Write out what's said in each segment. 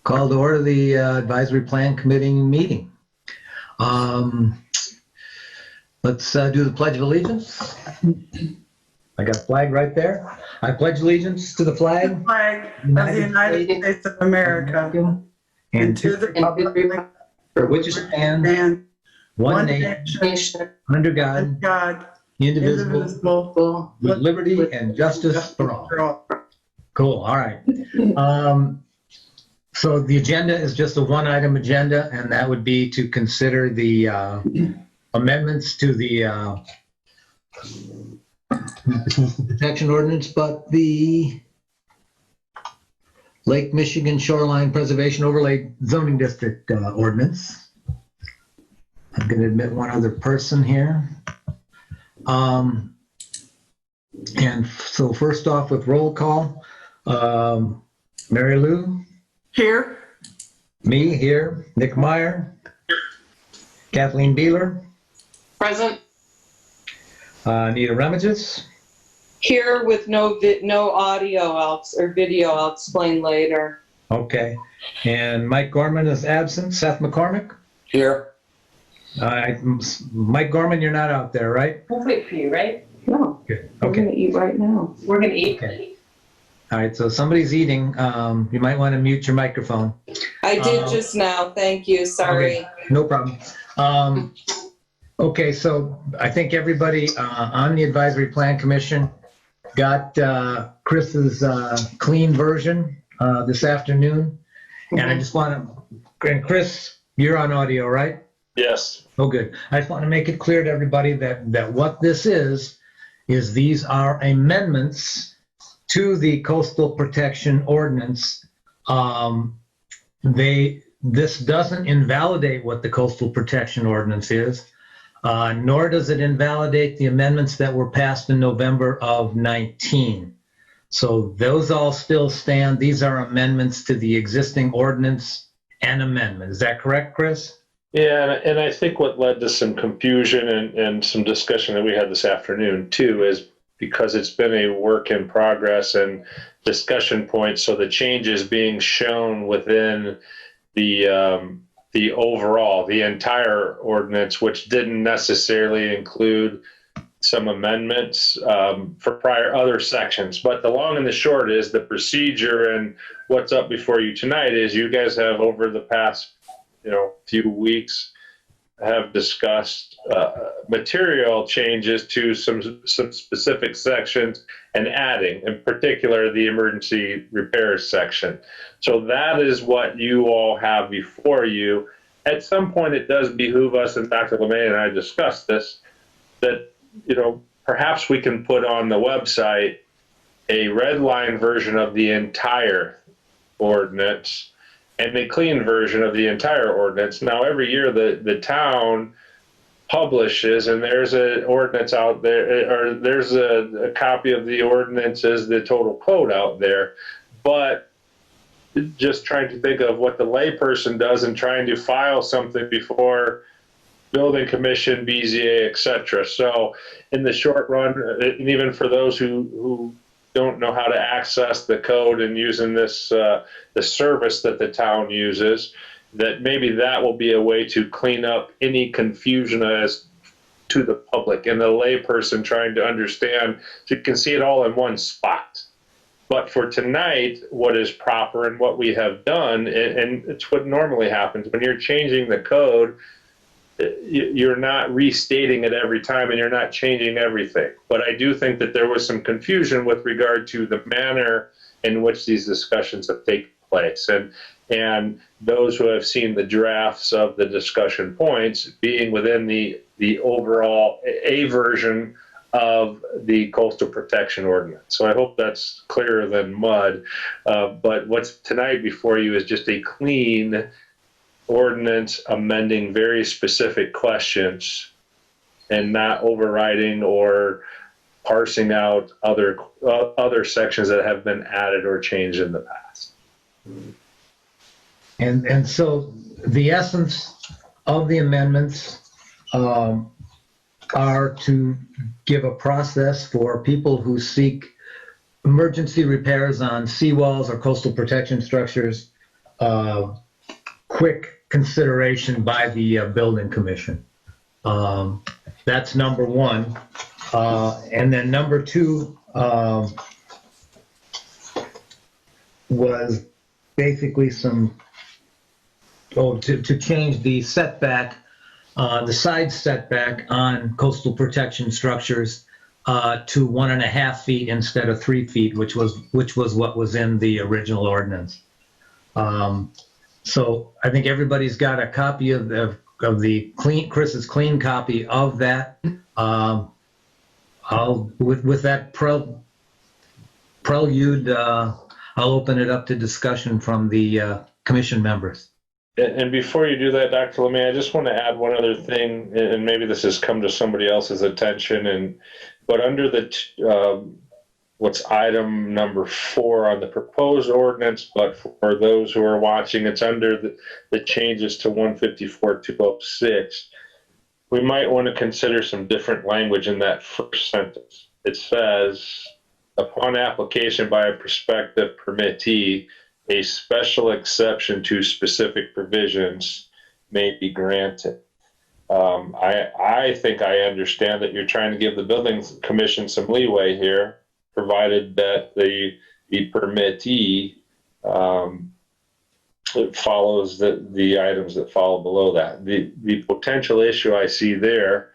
Call to order the Advisory Plan Committee meeting. Let's do the Pledge of Allegiance. I got a flag right there. I pledge allegiance to the flag of the United States of America and to the republic for which it stands, one nation, under God, indivisible, with liberty and justice for all. Cool. All right. So the agenda is just a one-item agenda, and that would be to consider the amendments to the protection ordinance, but the Lake Michigan Shoreline Preservation Overlay Zoning District ordinance. I'm going to admit one other person here. And so first off with roll call, Mary Lou. Here. Me here. Nick Meyer. Kathleen Beeler. Present. Anita Remages. Here with no audio or video. I'll explain later. Okay. And Mike Gorman is absent. Seth McCormick. Here. Mike Gorman, you're not out there, right? We'll wait for you, right? No. Good. We're Okay. going to eat right now. We're going to eat. Okay. All right. So somebody's eating. You might want to mute your microphone. I did just now. Thank you. Sorry. Okay. No problem. Okay. So I think everybody on the Advisory Plan Commission got Chris's clean version this afternoon. And I just want to, and Chris, you're on audio, right? Yes. Oh, good. I just want to make it clear to everybody that what this is these are amendments to the Coastal Protection Ordinance. This doesn't invalidate what the Coastal Protection Ordinance is, nor does it invalidate the amendments that were passed in November of 19. So those all still stand. These are amendments to the existing ordinance and amendment. Is that correct, Chris? Yeah, and I think what led to some confusion and some discussion that we had this afternoon too is because it's been a work in progress and discussion points. So the changes being shown within the overall, the entire ordinance, which didn't necessarily include some amendments for prior other sections. But the long and the short is the procedure and what's up before you tonight is you guys have over the past few weeks have discussed material changes to some specific sections and adding, in particular, the emergency repairs section. So that is what you all have before you. At some point, it does behoove us, and Dr. LeMay and I discussed this, that perhaps we can put on the website a red line version of the entire ordinance and a clean version of the entire ordinance. Now, every year the town publishes, and there's an ordinance out there, or there's a copy of the ordinances, the total code out there. But just trying to think of what the layperson does and trying to file something before building commission, BZA, etc. So in the short run, and even for those who don't know how to access the code and using this the service that the town uses, that maybe that will be a way to clean up any confusion as to the public and the layperson trying to understand, so you can see it all in one spot. But for tonight, what is proper and what we have done, and it's what normally happens when you're changing the code, you're not restating it every time and you're not changing everything. But I do think that there was some confusion with regard to the manner in which these discussions have taken place. And those who have seen the drafts of the discussion points being within the overall A version of the Coastal Protection Ordinance. So I hope that's clearer than mud. But what's tonight before you is just a clean ordinance amending very specific questions and not overriding or parsing out other sections that have been added or changed in the past. And so the essence of the amendments are to give a process for people who seek emergency repairs on seawalls or coastal protection structures quick consideration by the building commission. That's number one. And then number two was basically to change the setback, the side setback on coastal protection structures to 1.5 feet instead of 3 feet, which was what was in the original ordinance. So I think everybody's got a copy of the Chris's clean copy of that. With that prelude, I'll open it up to discussion from the commission members. And before you do that, Dr. Lemay, I just want to add one other thing, and maybe this has come to somebody else's attention, but under the what's item number 4 on the proposed ordinance, but for those who are watching, it's under the changes to 154-206. We might want to consider some different language in that first sentence. It says, upon application by a prospective permittee, a special exception to specific provisions may be granted. I think I understand that you're trying to give the building commission some leeway here, provided that the permittee it follows the items that follow below that. The potential issue I see there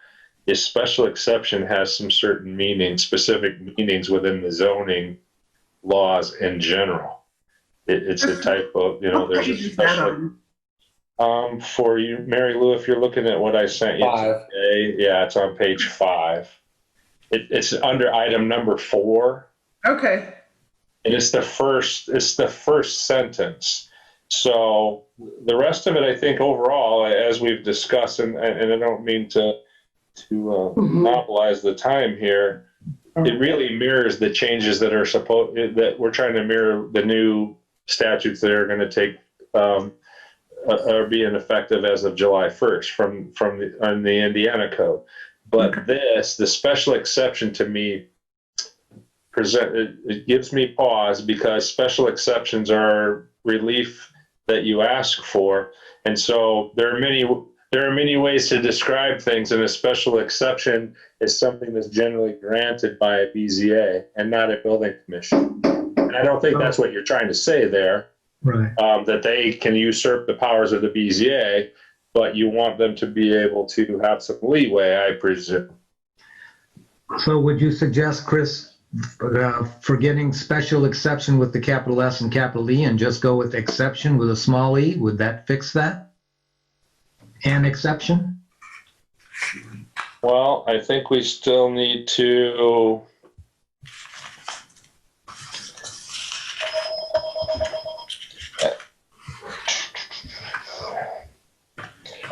is special exception has some certain meanings, specific meanings within the zoning laws in general. It's a type of, there's a special. For you, Mary Lou, if you're looking at what I sent you today, yeah, it's on page 5. It's under item number 4. Okay. And it's the first sentence. So the rest of it, I think overall, as we've discussed, and I don't mean to monopolize the time here, it really mirrors the changes that that we're trying to mirror the new statutes that are going to take are being effective as of July 1st from the Indiana code. But the special exception to me it gives me pause, because special exceptions are relief that you ask for, and so there are many ways to describe things, and a special exception is something that's generally granted by a BZA and not a building commission. And I don't think that's what you're trying to say there, right? That they can usurp the powers of the BZA, but you want them to be able to have some leeway, I presume. So would you suggest, Chris, forgetting special exception with the capital S and capital E and just go with exception with a small e? Would that fix that? An exception? Well, I think we still need to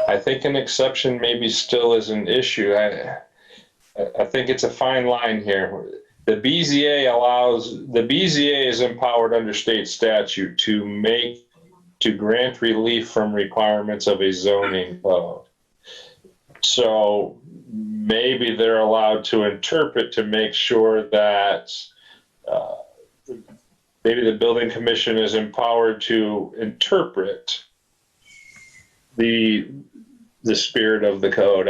I think an exception maybe still is an issue. I think it's a fine line here. The BZA is empowered under state statute to grant relief from requirements of a zoning code. So maybe they're allowed to interpret to make sure that maybe the building commission is empowered to interpret the spirit of the code.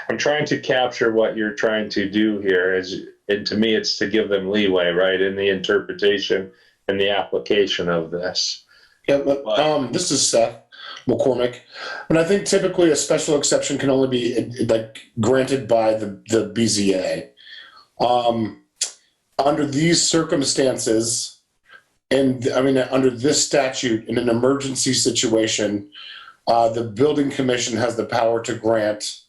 I'm trying to capture what you're trying to do here, and to me it's to give them leeway, right, in the interpretation and the application of this. Yeah, but this is Seth McCormick, and I think typically a special exception can only be granted by the BZA. Under these circumstances, and I mean under this statute, in an emergency situation, the building commission has the power to grant.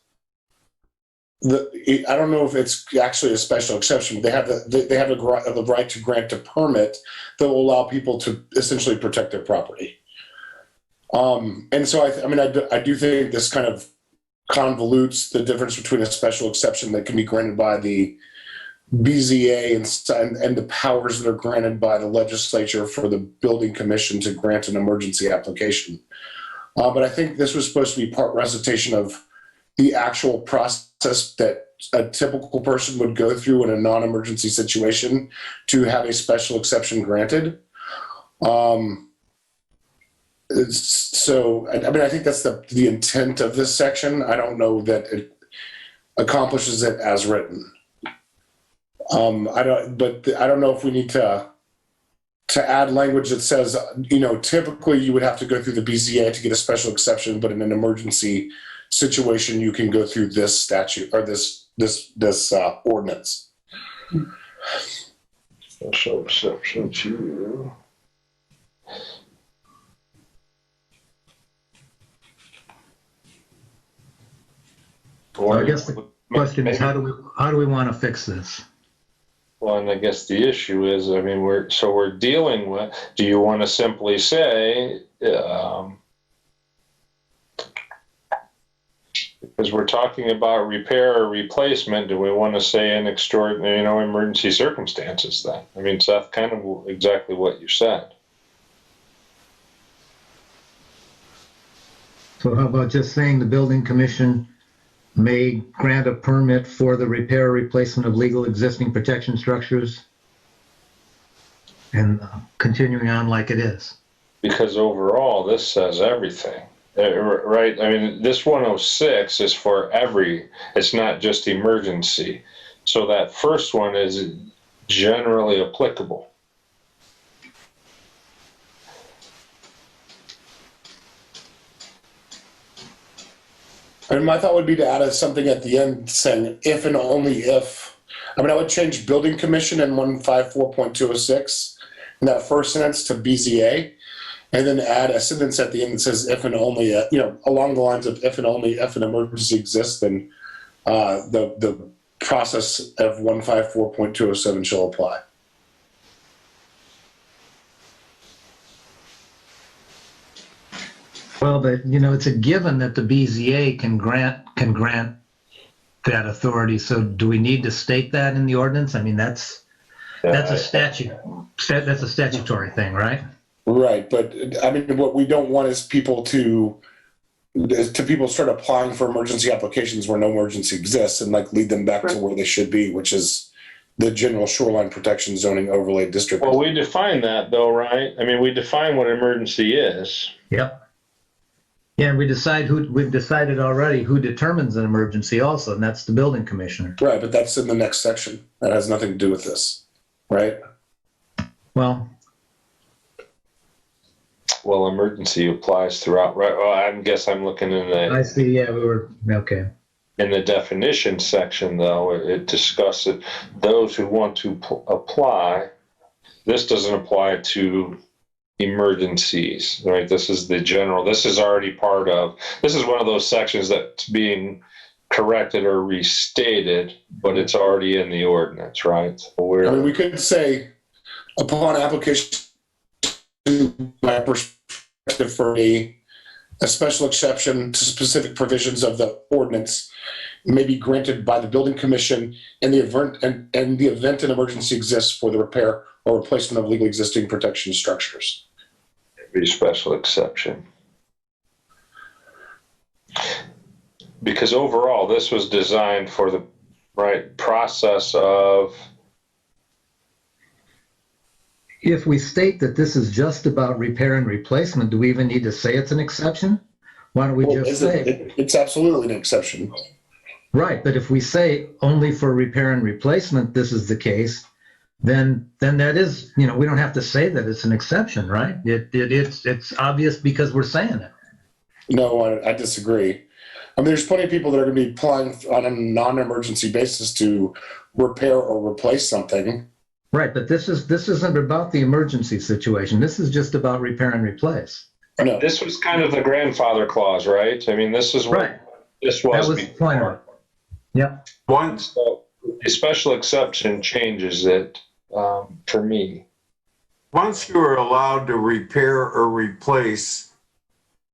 I don't know if it's actually a special exception. They have the right to grant a permit that will allow people to essentially protect their property. And so I do think this kind of convolutes the difference between a special exception that can be granted by the BZA and the powers that are granted by the legislature for the building commission to grant an emergency application. But I think this was supposed to be part recitation of the actual process that a typical person would go through in a non-emergency situation to have a special exception granted. So, I mean, I think that's the intent of this section. I don't know that it accomplishes it as written. I don't know if we need to add language that says, typically you would have to go through the BZA to get a special exception, but in an emergency situation, you can go through this statute or this ordinance. Special exception to. So I guess the question is, how do we want to fix this? Well, and I guess the issue is, I mean, we're dealing with, do you want to simply say, because we're talking about repair or replacement, do we want to say in extraordinary, emergency circumstances then? I mean, so that's kind of exactly what you said. So how about just saying the building commission may grant a permit for the repair or replacement of legal existing protection structures, and continuing on like it is? Because overall, this says everything, right? I mean, this 106 is for it's not just emergency. So that first one is generally applicable. And my thought would be to add something at the end saying if and only if. I mean, I would change building commission in 154.206 in that first sentence to BZA, and then add a sentence at the end that says if and only, along the lines of if and only if an emergency exists, then the process of 154.207 shall apply. Well, but it's a given that the BZA can grant that authority. So do we need to state that in the ordinance? I mean, that's a statute. That's a statutory thing, right? Right, but I mean, what we don't want is people to start applying for emergency applications where no emergency exists and lead them back to where they should be, which is the general shoreline protection zoning overlay district. Well, we define that though, right? I mean, we define what emergency is. Yep. Yeah, and we've decided already who determines an emergency also, and that's the building commissioner. Right, but that's in the next section. That has nothing to do with this, right? Well, emergency applies throughout, right? Well, I guess I'm looking in I see, yeah, okay. In the definition section, though, it discusses those who want to apply. This doesn't apply to emergencies, right? This is the general. This is already this is one of those sections that's being corrected or restated, but it's already in the ordinance, right? We could say upon application, my perspective, for a special exception to specific provisions of the ordinance may be granted by the building commission in the event an emergency exists for the repair or replacement of legally existing protection structures. Be special exception. Because overall, this was designed for the right process of. If we state that this is just about repair and replacement, do we even need to say it's an exception? Why don't we just say it's absolutely an exception? Right, but if we say only for repair and replacement, this is the case, then that is, we don't have to say that it's an exception, right? It's obvious because we're saying it. No, I disagree. I mean, there's plenty of people that are going to be applying on a non-emergency basis to repair or replace something. Right, but this isn't about the emergency situation. This is just about repair and replace. No. This was kind of the grandfather clause, right? I mean, this is what right. This was. That was the point. Yep. So the special exception changes it. For me, once you are allowed to repair or replace,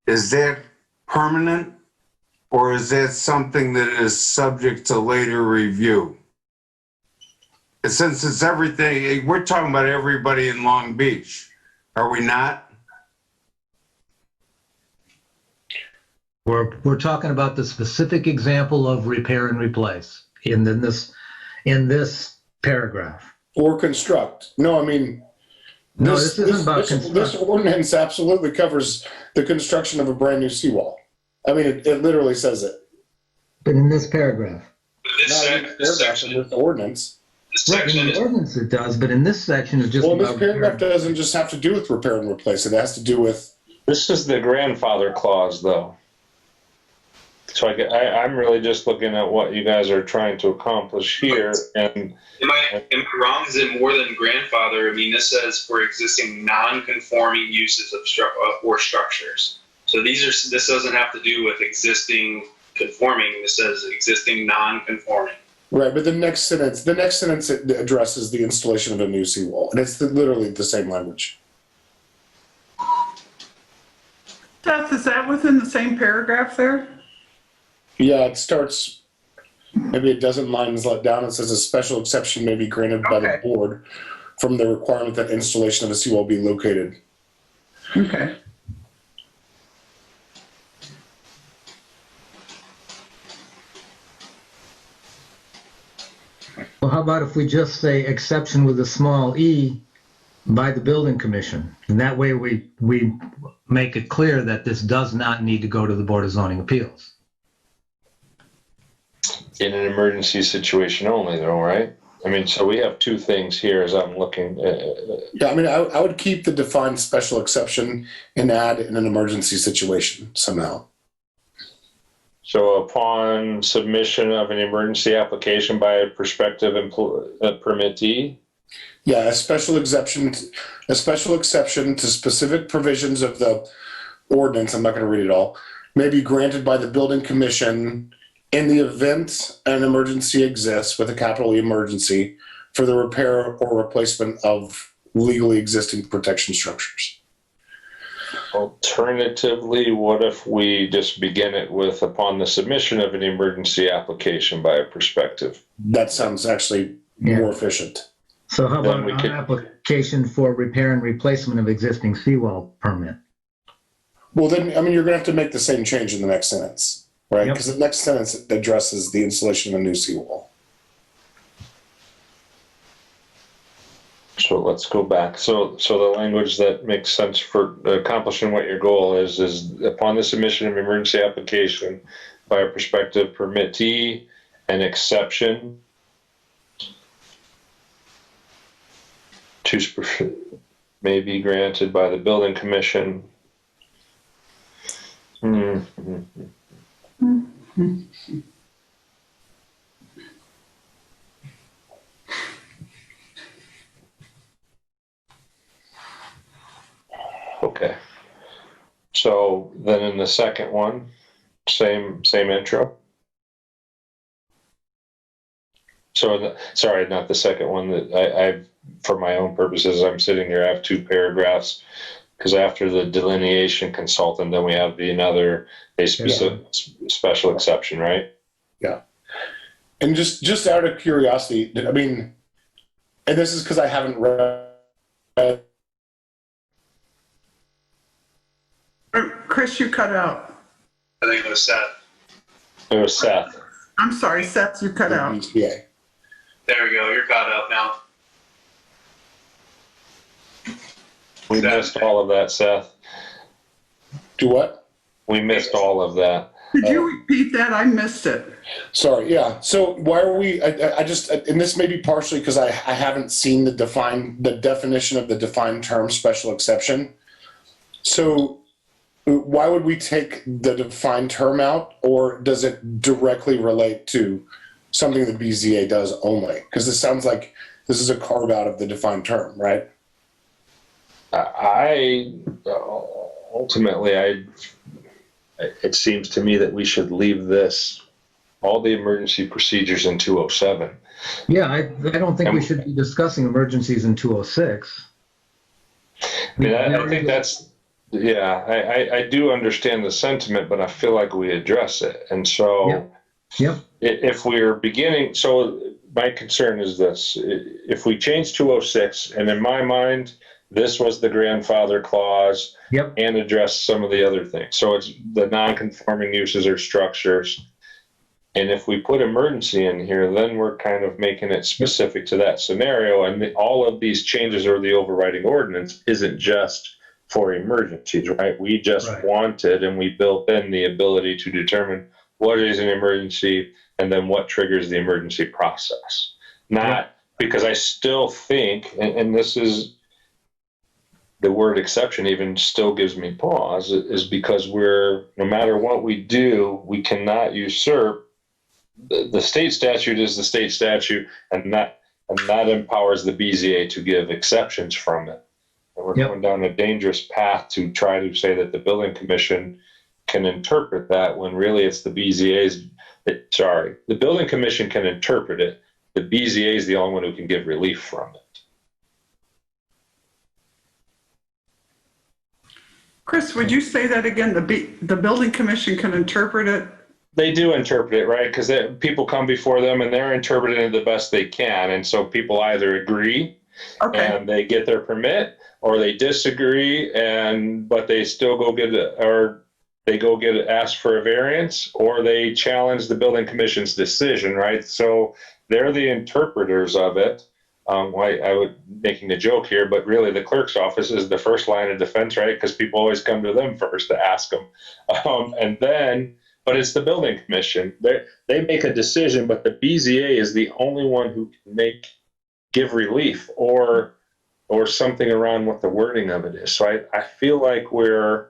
is that permanent or is that something that is subject to later review? And since it's everything, we're talking about everybody in Long Beach, are we not? We're talking about the specific example of repair and replace in this paragraph. Or construct. No, I mean, No, this isn't about This construction. ordinance absolutely covers the construction of a brand new seawall. I mean, it literally says it. But in this paragraph. This section, this ordinance. Right, in the ordinance it does, but in this section it's just Well, this about paragraph doesn't just have to do with repair and replace. It has to do with. This is the grandfather clause, though. So I'm really just looking at what you guys are trying to accomplish here. And am I wrong? Is it more than grandfather? I mean, this says for existing non-conforming uses of or structures. So this doesn't have to do with existing conforming. This says existing non-conforming. Right, but the next sentence it addresses the installation of a new seawall, and it's literally the same language. Seth, is that within the same paragraph there? Yeah, it starts, maybe a dozen lines let down. It says a special exception may be granted by the board from the requirement that installation of a seawall be located. Okay. Well, how about if we just say exception with a small e by the building commission? And that way we make it clear that this does not need to go to the Board of Zoning Appeals. in an emergency situation only, though, right? I mean, so we have two things here as I'm looking. Yeah, I mean, I would keep the defined special exception and add in an emergency situation somehow. So upon submission of an emergency application by a prospective permittee? Yeah, a special exception to specific provisions of the ordinance, I'm not going to read it all, may be granted by the building commission in the event an emergency exists with a capital E emergency for the repair or replacement of legally existing protection structures. Alternatively, what if we just begin it with upon the submission of an emergency application by a prospective? That sounds actually more efficient. So how Then about we an could- application for repair and replacement of existing seawall permit? Well, then, I mean, you're going to have to make the same change in the next sentence, right? Yep. Because the next sentence addresses the installation of a new seawall. So let's go back. So the language that makes sense for accomplishing what your goal is upon the submission of emergency application by a prospective permittee, an exception may be granted by the building commission. Okay. So then in the second one, same intro. So sorry, not the second one. That I for my own purposes, I'm sitting here. I have two paragraphs because after the delineation consultant, then we have another special exception, right? Yeah. And just out of curiosity, I mean, and this is because I haven't read. Chris, you cut out. I think it was Seth. It was Seth. I'm sorry, Seth, you cut out. Yeah. There we go. You're caught up now. We missed all of that, Seth. Do what? We missed all of that. Could you repeat that? I missed it. Sorry. Yeah. So why are we? I just, and this may be partially because I haven't seen the definition of the defined term special exception. So why would we take the defined term out, or does it directly relate to something the BZA does only? Because this sounds like this is a carve out of the defined term, right? Ultimately, it seems to me that we should leave all the emergency procedures in 207. Yeah, I don't think we should be discussing emergencies in 206. I mean, I think that's, I do understand the sentiment, but I feel like we address it. And so Yep. if we're beginning, so my concern is this, if we change 206, and in my mind, this was the grandfather clause and address some of the other things. So it's the non-conforming uses or structures. And if we put emergency in here, then we're kind of making it specific to that scenario. And all of these changes or the overriding ordinance isn't just for emergencies, right? We just Right. wanted and we built in the ability to determine what is an emergency and then what triggers the emergency process. Not because I still think, and this is the word exception even still gives me pause, is because no matter what we do, we cannot usurp. The state statute is the state statute, and that empowers the BZA to give exceptions from it. And we're going down a dangerous path to try to say that the building commission can interpret that when really it's the BZA's. The building commission can interpret it. The BZA is the only one who can give relief from it. Chris, would you say that again? The building commission can interpret it? They do interpret it, right? Because people come before them and they're interpreting it the best they can. And so people either agree and they get their permit, or they disagree but they still asked for a variance, or they challenge the building commission's decision, right? So they're the interpreters of it. I was making a joke here, but really the clerk's office is the first line of defense, right? Because people always come to them first to ask them. But it's the building commission. They make a decision, but the BZA is the only one who can give relief or something around what the wording of it is. So I feel like we're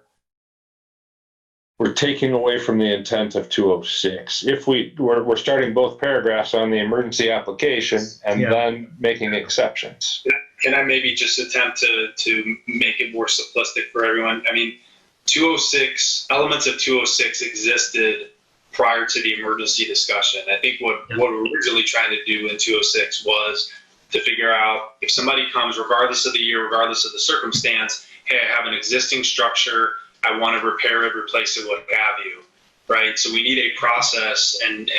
taking away from the intent of 206. If we're starting both paragraphs on the emergency application and then making exceptions. Can I maybe just attempt to make it more simplistic for everyone? I mean, 206, elements of 206 existed prior to the emergency discussion. I think what we were originally trying to do in 206 was to figure out if somebody comes, regardless of the year, regardless of the circumstance, hey, I have an existing structure, I want to repair it, replace it, what have you, right? So we need a process and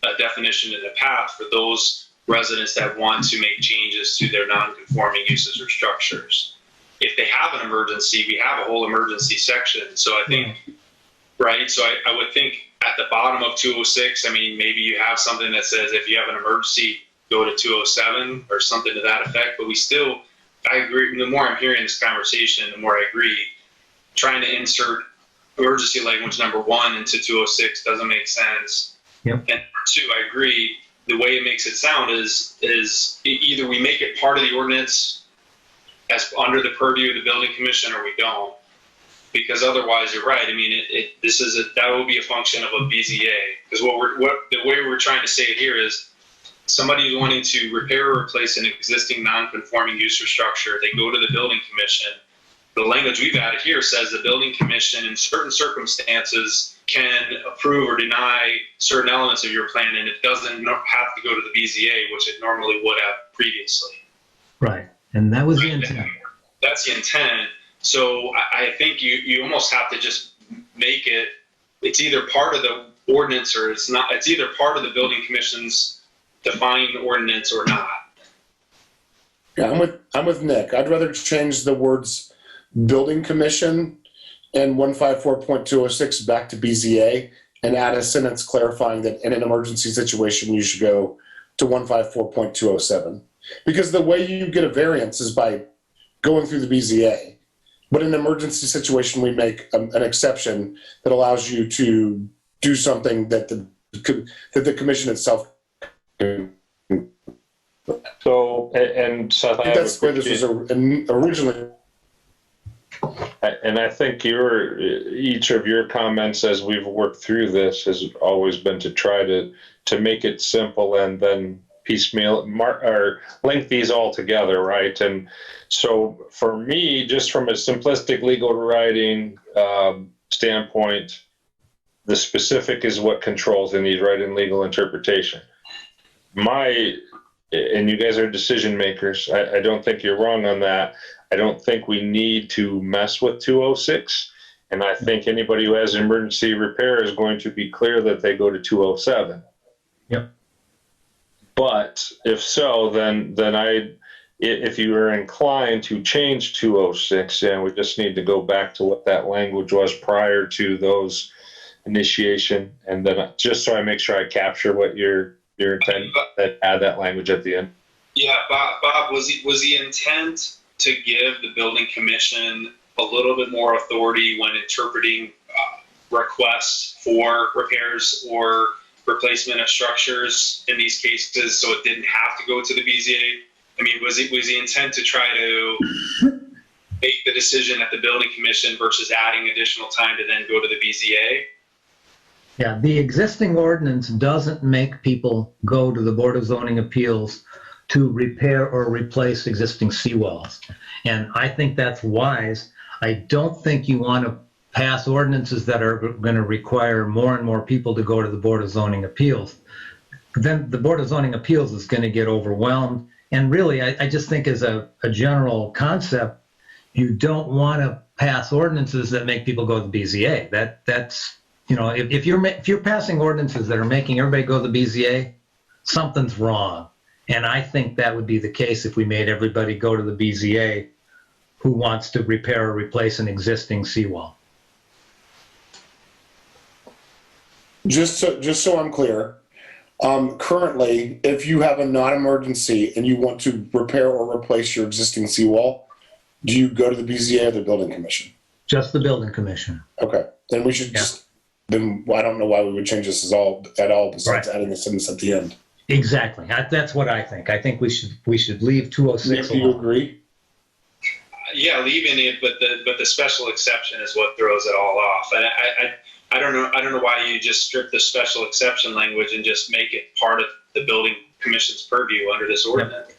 a definition and a path for those residents that want to make changes to their non-conforming uses or structures. If they have an emergency, we have a whole emergency section. So I think, right, so I would think at the bottom of 206, I mean, maybe you have something that says if you have an emergency, go to 207 or something to that effect. But I agree, the more I'm hearing this conversation, the more I agree. Trying to insert emergency language number 1 into 206 doesn't make sense. Yep. And number 2, I agree. The way it makes it sound is either we make it part of the ordinance as under the purview of the building commission, or we don't. Because otherwise, you're right. I mean, that will be a function of a BZA. Because the way we're trying to say it here is somebody wanting to repair or replace an existing non-conforming use or structure. They go to the building commission. The language we've added here says the building commission in certain circumstances can approve or deny certain elements of your plan, and it doesn't have to go to the BZA, which it normally would have previously. Right, and that was the intent. That's the intent. So I think you almost have to just make it's either part of the ordinance or it's not. It's either part of the building commission's defined ordinance or not. Yeah, I'm with Nick. I'd rather change the words building commission and 154.206 back to BZA and add a sentence clarifying that in an emergency situation you should go to 154.207. Because the way you get a variance is by going through the BZA. But in an emergency situation, we make an exception that allows you to do something that the commission itself can. So, and Seth, I think that's where this was originally. And I think each of your comments as we've worked through this has always been to try to make it simple and then piecemeal or link these all together, right? And so for me, just from a simplistic legal writing standpoint, the specific is what controls in these writing legal interpretation. And you guys are decision makers. I don't think you're wrong on that. I don't think we need to mess with 206. And I think anybody who has emergency repair is going to be clear that they go to 207. Yep. But if so, then if you are inclined to change 206, and we just need to go back to what that language was prior to those initiation, and then just so I make sure I capture what your intent, that add that language at the end. Yeah, Bob, was the intent to give the building commission a little bit more authority when interpreting requests for repairs or replacement of structures in these cases, so it didn't have to go to the BZA? I mean, was the intent to try to make the decision at the building commission versus adding additional time to then go to the BZA? Yeah, the existing ordinance doesn't make people go to the Board of Zoning Appeals to repair or replace existing seawalls. And I think that's wise. I don't think you want to pass ordinances that are going to require more and more people to go to the Board of Zoning Appeals. Then the Board of Zoning Appeals is going to get overwhelmed. And really, I just think as a general concept, you don't want to pass ordinances that make people go to the BZA. That's, you know, if you're passing ordinances that are making everybody go to the BZA, something's wrong. And I think that would be the case if we made everybody go to the BZA who wants to repair or replace an existing seawall. Just so I'm clear, currently, if you have a non-emergency and you want to repair or replace your existing seawall, do you go to the BZA or the building commission? Just the building commission. Okay, then we should just, then I don't know why we would change this at all besides adding a sentence at the end. Exactly. That's what I think. I think we should leave 206 Do you agree? Yeah, leaving it, but the special exception is what throws it all off. And I don't know why you just strip the special exception language and just make it part of the building commission's purview under this ordinance.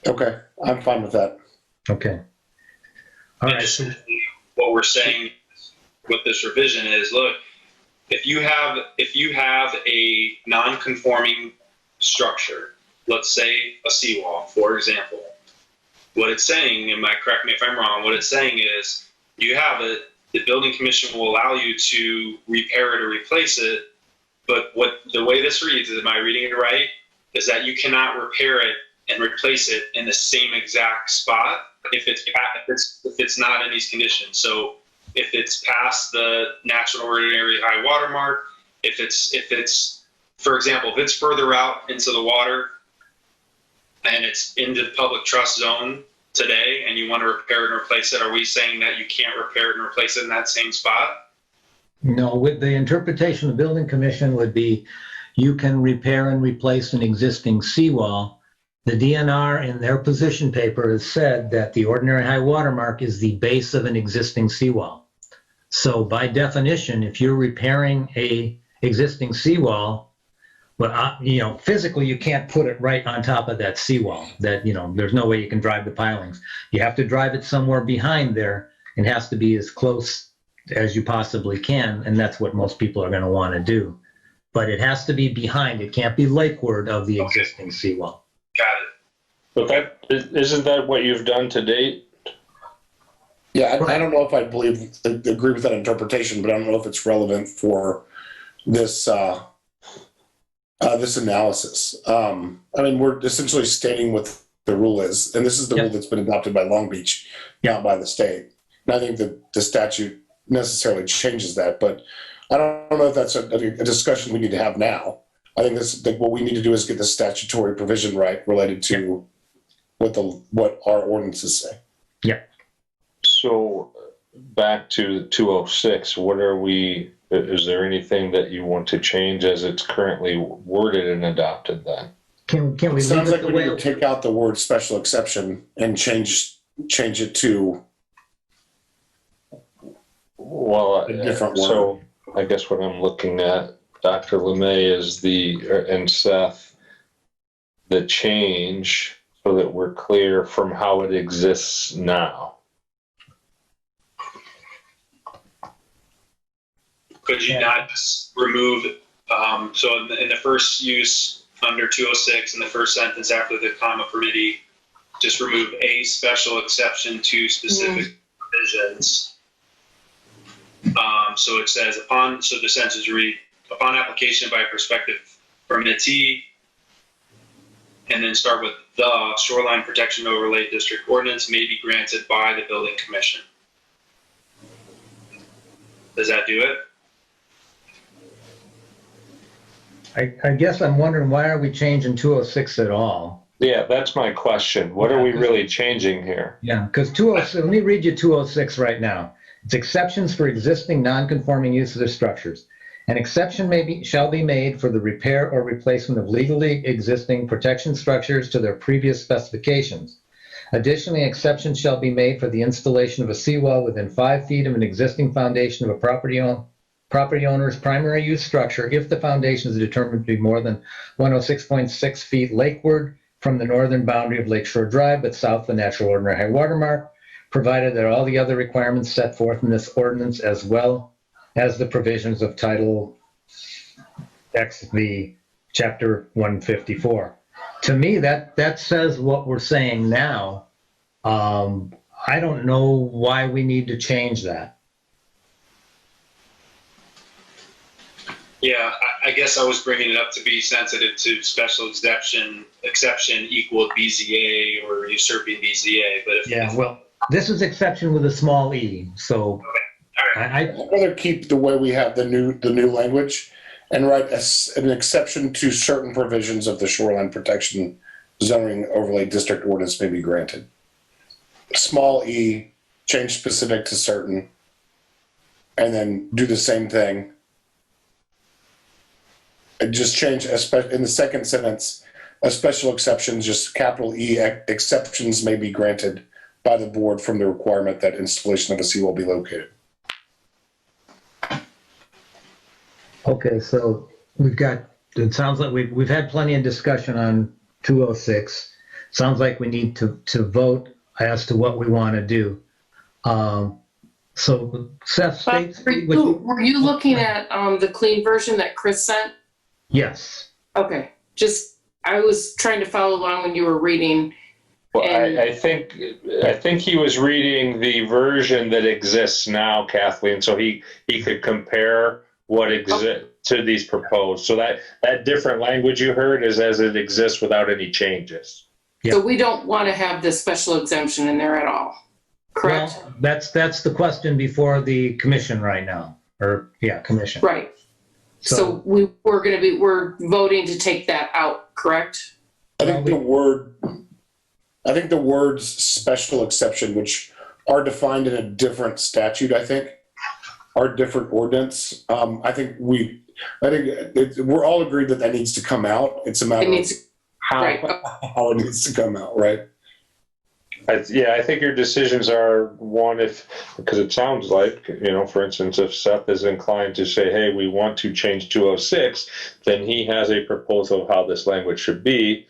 Okay, I'm fine with that. Okay. All right. What we're saying with this revision is, look, if you have a non-conforming structure, let's say a seawall, for example, what it's saying, and correct me if I'm wrong, what it's saying is you have it, the building commission will allow you to repair it or replace it, but the way this reads, am I reading it right, is that you cannot repair it and replace it in the same exact spot if it's not in these conditions. So if it's past the natural ordinary high water mark, if it's, for example, if it's further out into the water and it's into the public trust zone today and you want to repair it and replace it, are we saying that you can't repair it and replace it in that same spot? No, with the interpretation of the building commission would be you can repair and replace an existing seawall. The DNR in their position paper has said that the ordinary high water mark is the base of an existing seawall. So by definition, if you're repairing a existing seawall, well, physically you can't put it right on top of that seawall. That, there's no way you can drive the pilings. You have to drive it somewhere behind there. It has to be as close as you possibly can, and that's what most people are going to want to do. But it has to be behind. It can't be lakeward of the existing seawall. Got it. But isn't that what you've done to date? Yeah, I don't know if I agree with that interpretation, but I don't know if it's relevant for this this analysis. We're essentially stating what the rule is, and this is the rule that's been adopted by Long Beach, not by the state. And I think that the statute necessarily changes that, but I don't know if that's a discussion we need to have now. I think what we need to do is get the statutory provision right related to what our ordinances say. Yeah. So back to 206, is there anything that you want to change as it's currently worded and adopted then? Can we leave Sounds it like the we way need to take out the word special exception and change it to Well, a different word. So I guess what I'm looking at, Dr. LeMay, is and Seth, the change so that we're clear from how it exists now. Could you not just remove, so in the first use under 206, in the first sentence after the comma permittee, just remove a special exception to specific provisions. So it says so the sentence read, upon application by a prospective permittee, and then start with the Shoreline Protection Overlay District ordinance may be granted by the building commission. Does that do it? I guess I'm wondering, why are we changing 206 at all? Yeah, that's my question. What are we really changing here? Yeah, because 206, let me read you 206 right now. It's exceptions for existing non-conforming uses or structures. An exception shall be made for the repair or replacement of legally existing protection structures to their previous specifications. Additionally, exceptions shall be made for the installation of a seawall within 5 feet of an existing foundation of a property owner's primary use structure if the foundation is determined to be more than 106.6 feet lakeward from the northern boundary of Lakeshore Drive, but south of the natural ordinary high water mark, provided that all the other requirements set forth in this ordinance, as well as the provisions of Title XV, Chapter 154. To me, that says what we're saying now. I don't know why we need to change that. Yeah, I guess I was bringing it up to be sensitive to special exception equal BZA or usurping BZA, but Yeah, well, this is exception with a small e, so I'd rather keep the way we have the new language and write an exception to certain provisions of the shoreline protection zoning overlay district ordinance may be granted. Small e, change specific to certain, and then do the same thing. And just change in the second sentence, a special exception, just capital E, exceptions may be granted by the board from the requirement that installation of a seawall be located. okay, so it sounds like we've had plenty of discussion on 206. Sounds like we need to vote as to what we want to do. So Seth, were you looking at the clean version that Chris sent? Yes. Okay, I was trying to follow along when you were reading. Well, I think he was reading the version that exists now, Kathleen, so he could compare what exists to these proposed. So that different language you heard is as it exists without any changes. Yeah. So we don't want to have this special exemption in there at all, correct? Well, that's the question before the commission right now, commission. Right. So we're voting to take that out, correct? I think the words special exception, which are defined in a different statute, I think, are different ordinance. I think we're all agreed that needs to come out. It's a matter of how it needs to come out, right? I think your decisions are one, because it sounds like, for instance, if Seth is inclined to say, hey, we want to change 206, then he has a proposal of how this language should be.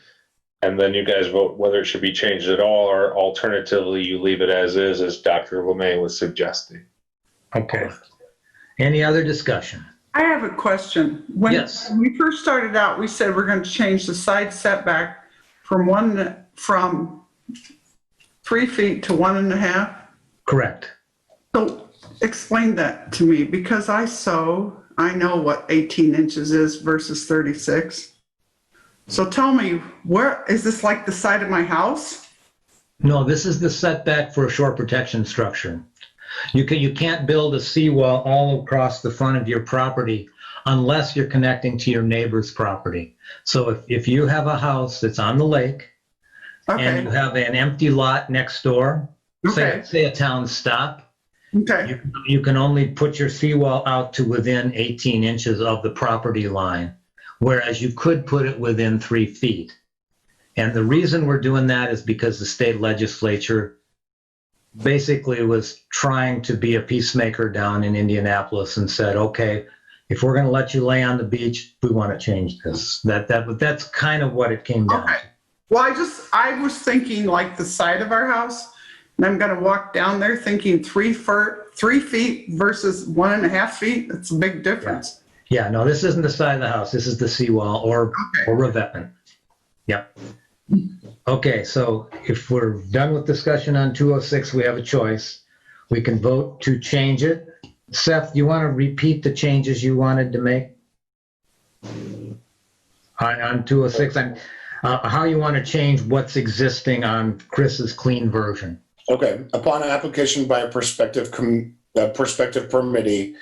And then you guys vote whether it should be changed at all, or alternatively, you leave it as is, as Dr. LeMay was suggesting. Okay. Any other discussion? I have a question. When we first started out, we said we're going to change the side setback from 3 feet to 1.5. Correct. So explain that to me, because I know what 18 inches is versus 36. So tell me, where is this, like the side of my house? No, this is the setback for a shore protection structure. You can't build a seawall all across the front of your property unless you're connecting to your neighbor's property. So if you have a house that's on the lake, and you have an empty lot next door, say a town stop, you can only put your seawall out to within 18 inches of the property line, whereas you could put it within 3 feet. And the reason we're doing that is because the state legislature basically was trying to be a peacemaker down in Indianapolis and said, okay, if we're going to let you lay on the beach, we want to change this. That's kind of what it came down to. Well, I was thinking like the side of our house, and I'm going to walk down there thinking 3 feet versus 1.5 feet. That's a big difference. Yeah, no, this isn't the side of the house. This is the seawall or revetment. Yep. Okay, so if we're done with discussion on 206, we have a choice. We can vote to change it. Seth, do you want to repeat the changes you wanted to make on 206? How you want to change what's existing on Chris's clean version? Okay. Upon application by a prospective permittee,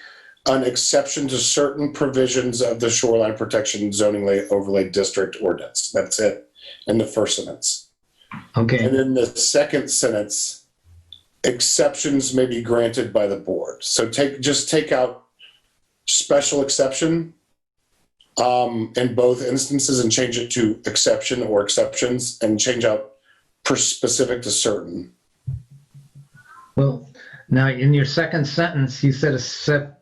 an exception to certain provisions of the shoreline protection zoning overlay district ordinance. That's it in the first sentence. Okay. And then the second sentence, exceptions may be granted by the board. So just take out special exception in both instances and change it to exception or exceptions, and change out specific to certain. Well, now in your second sentence, you said an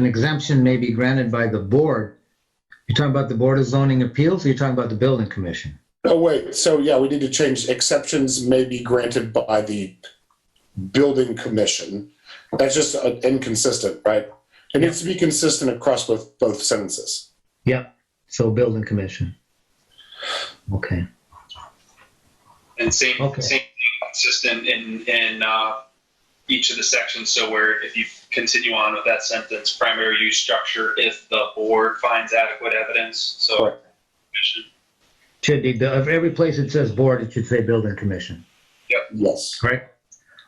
exemption may be granted by the board. You're talking about the Board of Zoning Appeals, or you're talking about the Building Commission? Oh, wait. So yeah, we need to change exceptions may be granted by the Building Commission. That's just inconsistent, right? It needs to be consistent across with both sentences. Yep. So Building Commission. Okay. And same Okay. thing, consistent in each of the sections. So where if you continue on with that sentence, primary use structure, if the board finds adequate evidence. So Correct. Should be, every place it says board, it should say Building Commission, Yes. right?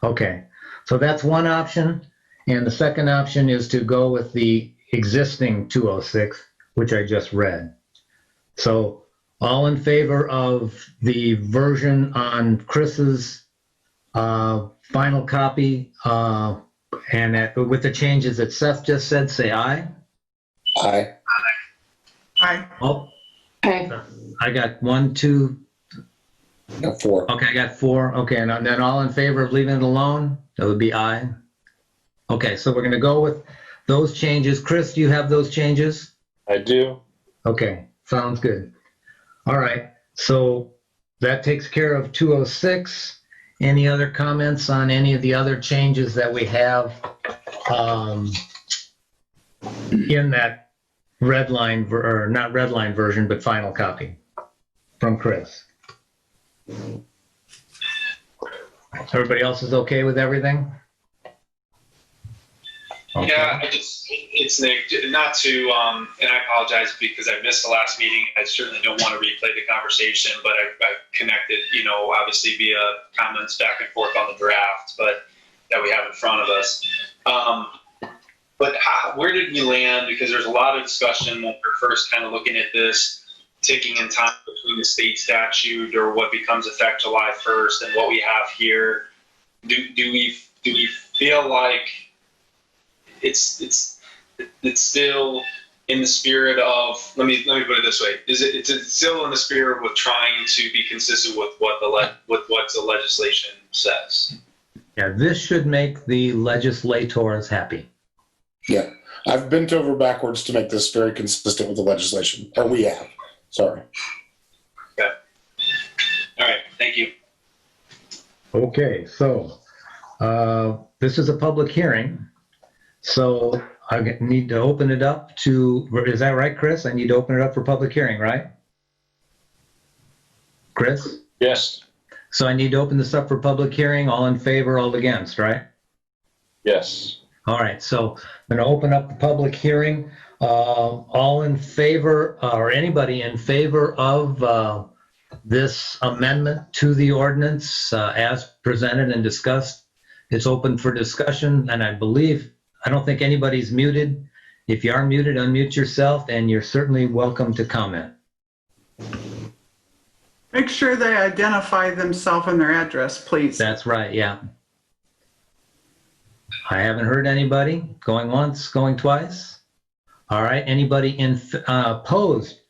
Okay. So that's one option. And the second option is to go with the existing 206, which I just read. So all in favor of the version on Chris's final copy with the changes that Seth just said, say aye. Aye. Aye. Oh, Okay. I got 1, 2. No, 4. Okay, I got 4. Okay, and then all in favor of leaving it alone? That would be aye. Okay, so we're going to go with those changes. Chris, do you have those changes? I do. Okay, sounds good. All right, so that takes care of 206. Any other comments on any of the other changes that we have in that red line, or not red line version, but final copy from Chris? Everybody else is okay with everything? Okay. Yeah, it's Nick, not to, and I apologize because I missed the last meeting. I certainly don't want to replay the conversation, but I've connected, obviously via comments back and forth on the draft, but that we have in front of us. But where did we land? Because there's a lot of discussion when we're first kind of looking at this, ticking in time between the state statute or what becomes effect July 1st and what we have here. Do we feel like it's still in the spirit of, let me put it this way, it's still in the spirit of trying to be consistent with what the legislation says? Yeah, this should make the legislators happy. Yeah. I've bent over backwards to make this very consistent with the legislation. Or we have. Sorry. Okay. All right. Thank you. Okay, so this is a public hearing. So I need to open it up to, is that right, Chris? I need to open it up for public hearing, right? Chris? Yes. So I need to open this up for public hearing. All in favor, all against, right? Yes. All right, so I'm going to open up the public hearing. All in favor, or anybody in favor of this amendment to the ordinance as presented and discussed? It's open for discussion, and I don't think anybody's muted. If you are muted, unmute yourself, and you're certainly welcome to comment. Make sure they identify themselves and their address, please. That's right, yeah. I haven't heard anybody. Going once, going twice. All right, anybody opposed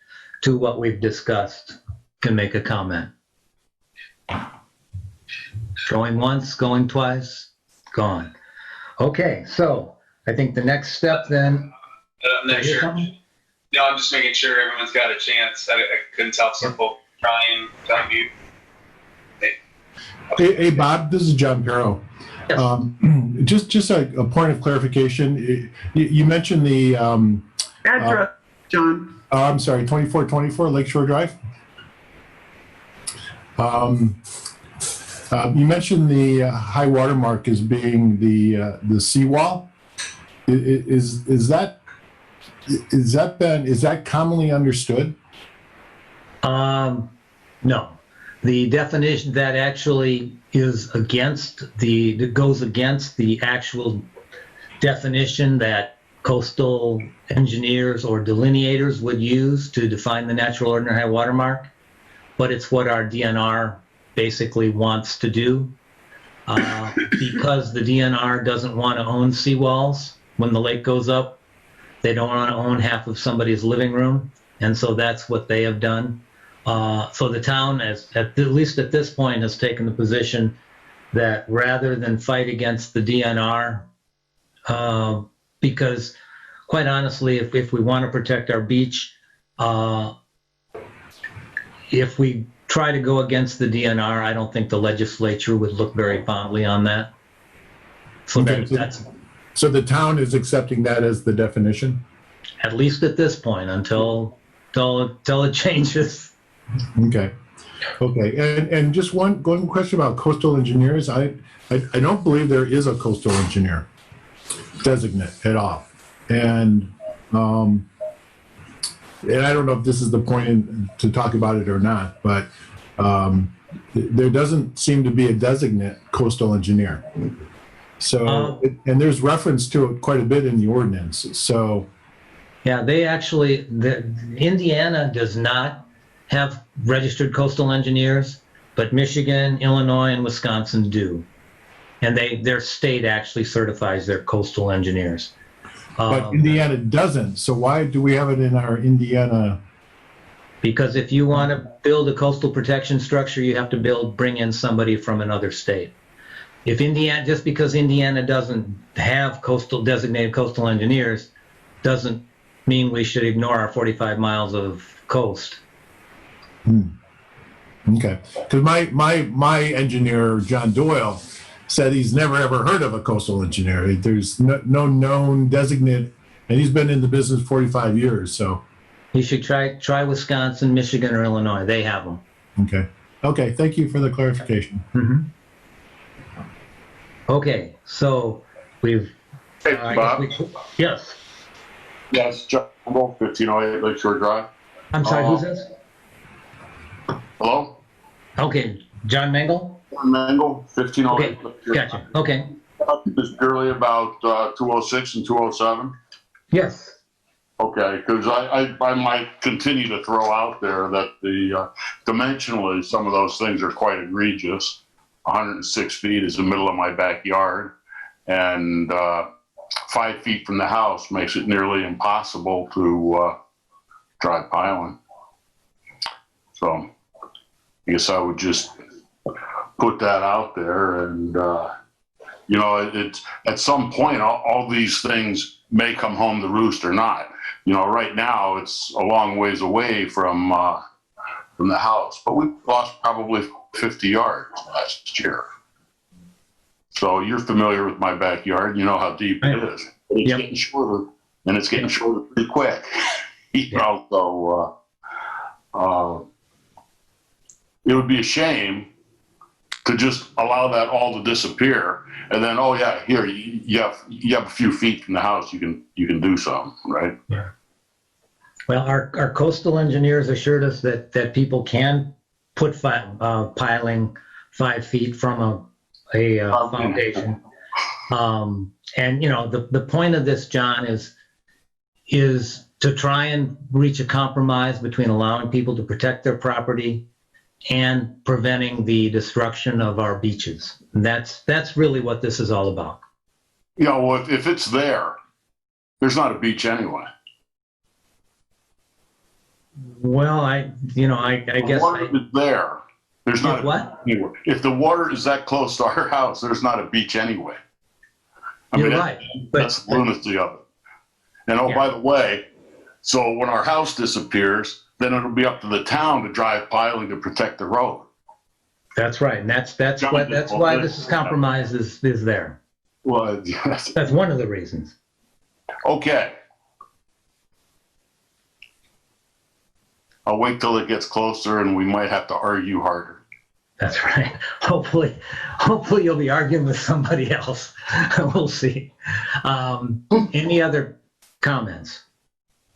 to what we've discussed can make a comment. Going once, going twice, gone. Okay, so I think the next step then. I'm not sure. No, I'm just making sure everyone's got a chance. I couldn't tell some folks trying to unmute. Hey, Bob, this is John Perro. Yes. Just a point of clarification. You mentioned the Address, John. I'm sorry, 2424 Lakeshore Drive. You mentioned the high water mark as being the seawall. Is that commonly understood? No. The definition that actually is goes against the actual definition that coastal engineers or delineators would use to define the natural ordinary high water mark, but it's what our DNR basically wants to do. Because the DNR doesn't want to own seawalls when the lake goes up, they don't want to own half of somebody's living room, and so that's what they have done. So the town, at least at this point, has taken the position that rather than fight against the DNR, because quite honestly, if we want to protect our beach, if we try to go against the DNR, I don't think the legislature would look very fondly on that. So Okay, that's so the town is accepting that as the definition? at least at this point until it changes. Okay. Okay. And just one question about coastal engineers. I don't believe there is a coastal engineer designate at all. And I don't know if this is the point to talk about it or not, but there doesn't seem to be a designate coastal engineer. So, and there's reference to it quite a bit in the ordinance. So, Yeah, Indiana does not have registered coastal engineers, but Michigan, Illinois, and Wisconsin do. And their state actually certifies their coastal engineers. but Indiana doesn't. So why do we have it in our Indiana? Because if you want to build a coastal protection structure, you have to bring in somebody from another state. If Indiana, just because Indiana doesn't have designated coastal engineers, doesn't mean we should ignore our 45 miles of coast. Okay, because my engineer John Doyle said he's never ever heard of a coastal engineer. There's no known designate, and he's been in the business 45 years. So You should try Wisconsin, Michigan, or Illinois. They have them. Okay. Thank you for the clarification. Mm-hmm. Okay, so we've. Hey, Bob. Yes. Yes, John Mangle, 1508 Lakeshore Drive. I'm sorry, who's this? Hello? Okay, John Mangle? John Mangle, 1508 Okay, Lakeshore gotcha. Drive. Okay. Just purely about 206 and 207. Yes. Okay, because I might continue to throw out there that the dimensionally, some of those things are quite egregious. 106 feet is the middle of my backyard, and 5 feet from the house makes it nearly impossible to drive piling. So I guess I would just put that out there, and it's at some point all these things may come home to roost or not. Right now it's a long ways away from the house, but we lost probably 50 yards last year. So you're familiar with my backyard. You know how deep it is. It's getting shorter, and it's getting shorter pretty quick. So it would be a shame to just allow that all to disappear, and then here you have a few feet from the house, you can do something, right? Yeah. Well, our coastal engineers assured us that people can put piling 5 feet from a foundation. And the point of this, John, is to try and reach a compromise between allowing people to protect their property and preventing the destruction of our beaches. And that's really what this is all about. If it's there's not a beach anyway. Well, I guess. The water is there. There's not what? Anywhere. If the water is that close to our house, there's not a beach anyway. You're right. That's the lunacy of it. And by the way, so when our house disappears, then it'll be up to the town to drive piling to protect the road. That's right, and that's why this is compromise is there. Well, yes. That's one of the reasons. Okay. I'll wait till it gets closer, and we might have to argue harder. That's right. Hopefully you'll be arguing with somebody else. We'll see. Any other comments?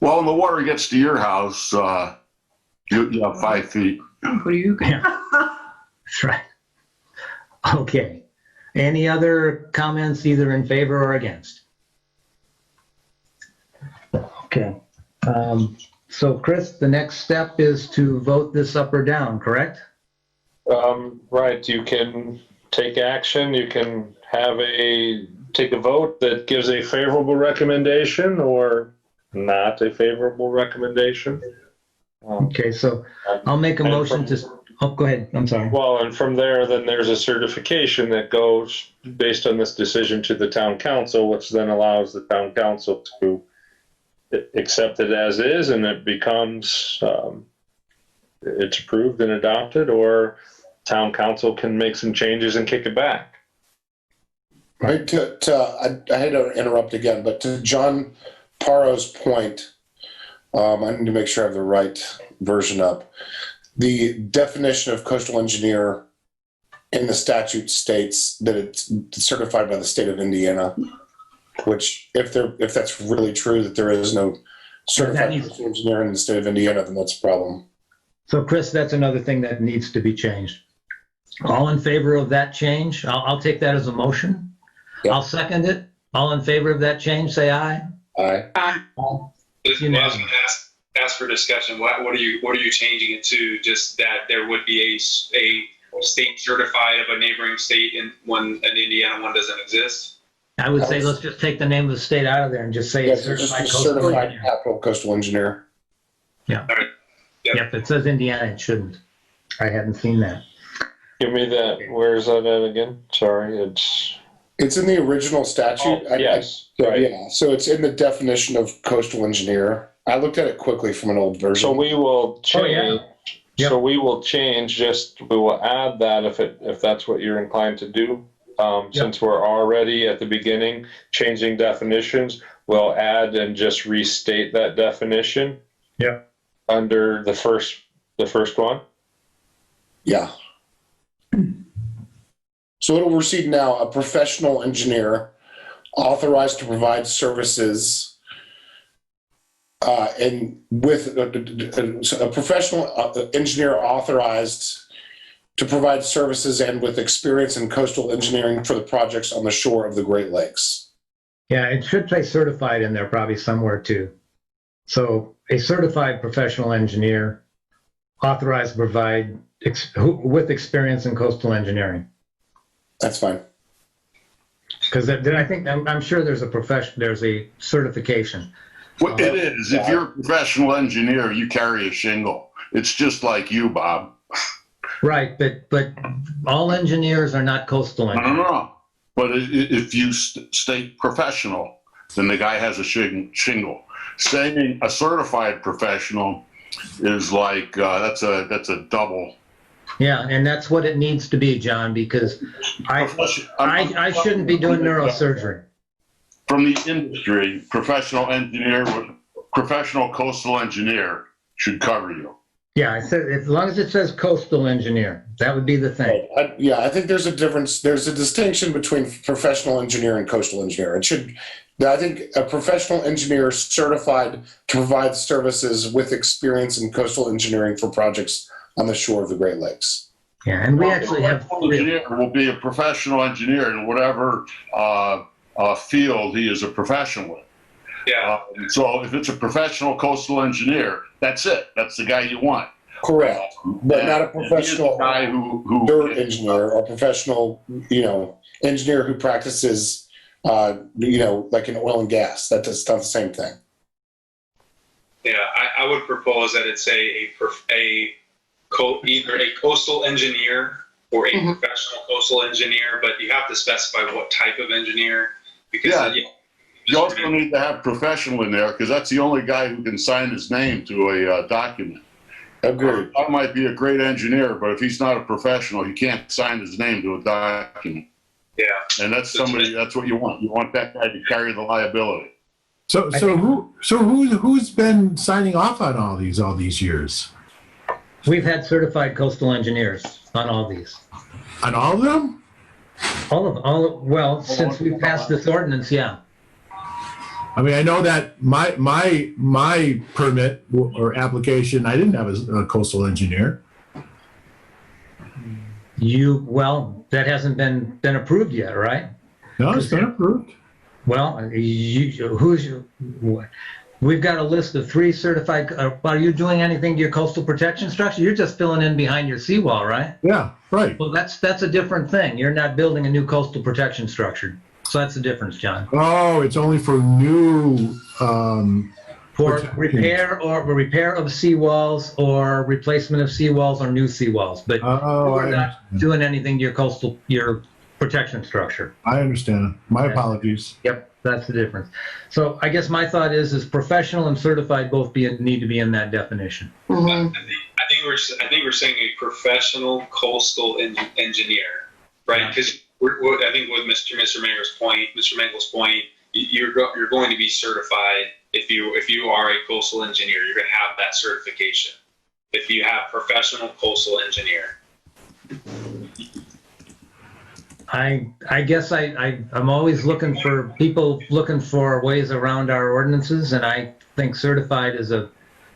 Well, when the water gets to your house, you have 5 feet. What are you? Yeah. That's right. Okay. Any other comments either in favor or against? Okay. So Chris, the next step is to vote this up or down, correct? Right, you can take action, you can take a vote that gives a favorable recommendation or not a favorable recommendation. Okay, so I'll make a motion go ahead, I'm sorry. Well, and from there, then there's a certification that goes based on this decision to the town council, which then allows the town council to accept it as is, and it becomes, it's approved and adopted, or town council can make some changes and kick it back. Right. I hate to interrupt again, but to John Paro's point, I need to make sure I have the right version up. The definition of coastal engineer in the statute states that it's certified by the state of Indiana, which if that's really true, that there is no certified coastal engineer in the state of Indiana, then that's a problem. So Chris, that's another thing that needs to be changed. All in favor of that change? I'll take that as a motion. Yep. I'll second it. All in favor of that change, say aye. Aye. I was going to ask for discussion. What are you changing it to? Just that there would be a state certified of a neighboring state, and an Indiana one doesn't exist. I would say let's just take the name of the state out of there and just say Yes, certified just coastal certified engineer. capital coastal engineer. Yeah. All right. Yep. Yep, it says Indiana, it shouldn't. I hadn't seen that. Give me that, where is that at again? Sorry, It's in the original statute. yes, right. Yeah, so it's in the definition of coastal engineer. I looked at it quickly from an old version. So we will change. Oh, yeah. Yep. So we will change. We will add that if that's what you're inclined to do. Since we're already at the beginning changing definitions, we'll add and just restate that definition. Yeah. Under the first one. Yeah. So it'll proceed now. A professional engineer authorized to provide services and with a professional engineer authorized to provide services and with experience in coastal engineering for the projects on the shore of the Great Lakes. Yeah, it should say certified in there probably somewhere too. So a certified professional engineer authorized to provide with experience in coastal engineering. That's fine. Because I'm sure there's a certification. Well, it is. If you're a professional engineer, you carry a shingle. It's just like you, Bob. Right, but all engineers are not coastal engineers. No. But if you state professional, then the guy has a shingle. Saying a certified professional is like that's a double. Yeah, and that's what it needs to be, John, because I shouldn't be doing neurosurgery. From the industry, professional coastal engineer should cover you. Yeah, I said as long as it says coastal engineer, that would be the thing. I think there's a difference. There's a distinction between professional engineer and coastal engineer. I think a professional engineer certified to provide services with experience in coastal engineering for projects on the shore of the Great Lakes. Yeah, and we actually have. Engineer will be a professional engineer in whatever field he is a professional in. Yeah. So if it's a professional coastal engineer, that's it. That's the guy you want. Correct, but not a professional guy who dirt engineer or professional, engineer who practices, like in oil and gas. That's not the same thing. Yeah, I would propose that it say either a coastal engineer or a professional coastal engineer, but you have to specify what type of engineer, because you also need to have professional in there because that's the only guy who can sign his name to a document. Agreed. I might be a great engineer, but if he's not a professional, he can't sign his name to a document. Yeah. And that's what you want. You want that guy to carry the liability. So who's been signing off on all these years? We've had certified coastal engineers on all these. On all of them? Well, since we passed this ordinance, yeah. I mean, I know that my permit or application, I didn't have a coastal engineer. That hasn't been approved yet, right? No, it's been approved. Well, we've got a list of 3 certified, are you doing anything to your coastal protection structure? You're just filling in behind your seawall, right? Yeah, right. Well, that's a different thing. You're not building a new coastal protection structure. So that's the difference, John. Oh, it's only for new, For protection. repair of seawalls or replacement of seawalls or new seawalls. But we're not doing anything to your protection structure. I understand. My apologies. Yep, that's the difference. So I guess my thought is professional and certified both need to be in that definition. Mhm. I think we're saying a professional coastal engineer, right? Because I think with Mr. Mengel's point, you're going to be certified if you are a coastal engineer. You're going to have that certification. If you have professional coastal engineer. I guess I'm always looking for people looking for ways around our ordinances, and I think certified is a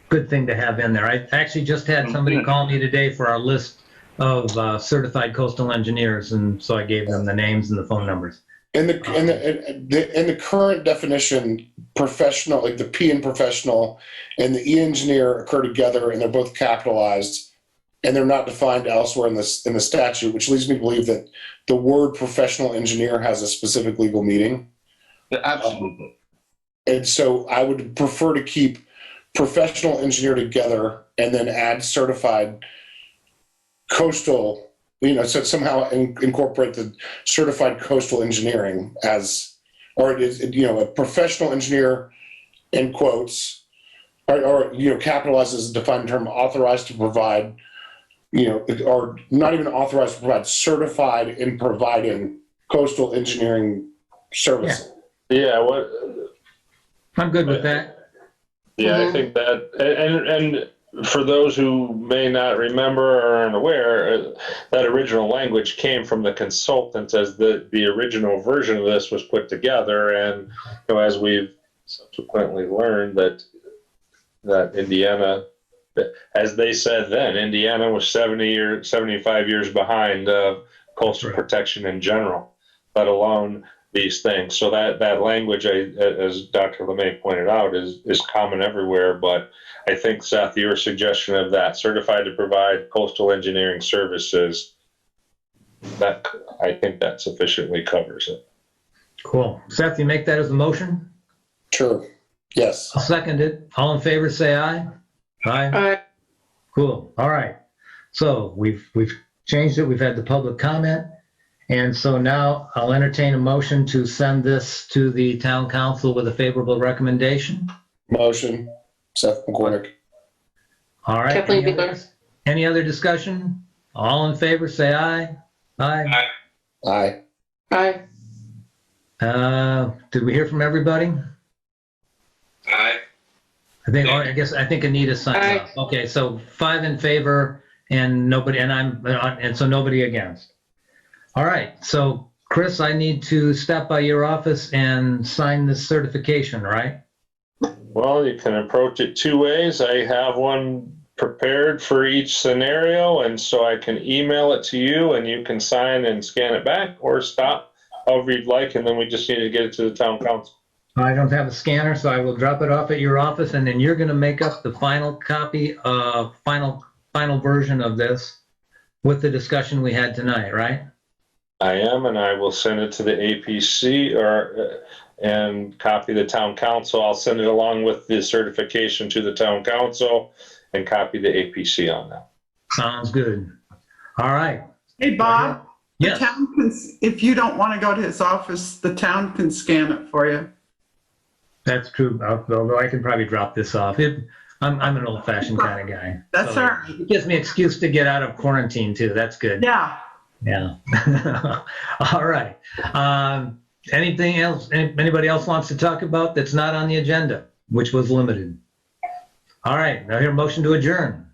good thing to have in there. I actually just had somebody call me today for our list of certified coastal engineers, and so I gave them the names and the phone numbers. In the current definition, professional, like the P in professional and the E engineer occur together, and they're both capitalized, and they're not defined elsewhere in the statute, which leads me to believe that the word professional engineer has a specific legal meaning. Absolutely. And so I would prefer to keep professional engineer together and then add certified coastal, so somehow incorporate the certified coastal engineering as, or it is, a professional engineer in quotes, or capitalizes a defined term, authorized to provide, or not even authorized to provide, certified in providing coastal engineering services. Yeah, I'm good with that. Yeah, I think that, and for those who may not remember or aren't aware, that original language came from the consultant as the original version of this was put together. And as we've subsequently learned that Indiana, as they said then, Indiana was 75 years behind coastal protection in general, let alone these things. So that language, as Dr. LeMay pointed out, is common everywhere. But I think, Seth, your suggestion of that, certified to provide coastal engineering services, that I think that sufficiently covers it. Cool. Seth, you make that as a motion? Sure. Yes. I'll second it. All in favor, say aye. Aye. Cool. All right. So we've changed it. We've had the public comment. And so now I'll entertain a motion to send this to the town council with a favorable recommendation. Motion. Seth McCormick. All right. Any other discussion? All in favor, say aye. Aye. Aye. Aye. Did we hear from everybody? Aye. I think Anita signed off. Okay, so 5 in favor and nobody, and so nobody against. All right, so Chris, I need to stop by your office and sign this certification, right? Well, you can approach it 2 ways. I have one prepared for each scenario, and so I can email it to you and you can sign and scan it back, or stop however you'd like, and then we just need to get it to the town council. I don't have a scanner, so I will drop it off at your office, and then you're going to make up the final copy, final version of this with the discussion we had tonight, right? I am, and I will send it to the APC and copy the town council. I'll send it along with the certification to the town council and copy the APC on that. Sounds good. All right. Hey, Bob. Yes. The town can, if you don't want to go to his office, the town can scan it for you. That's true, although I can probably drop this off. I'm an old-fashioned kind of guy. That's so all right. It gives me an excuse to get out of quarantine, too. That's good. Yeah. Yeah. All right. Anything else anybody else wants to talk about that's not on the agenda, which was limited? All right. Now hear a motion to adjourn.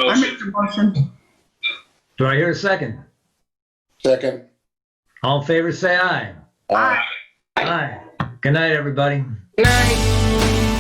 I make the motion. Do I hear a second? Second. All in favor, say aye. Aye. Aye. Good night, everybody. Good night.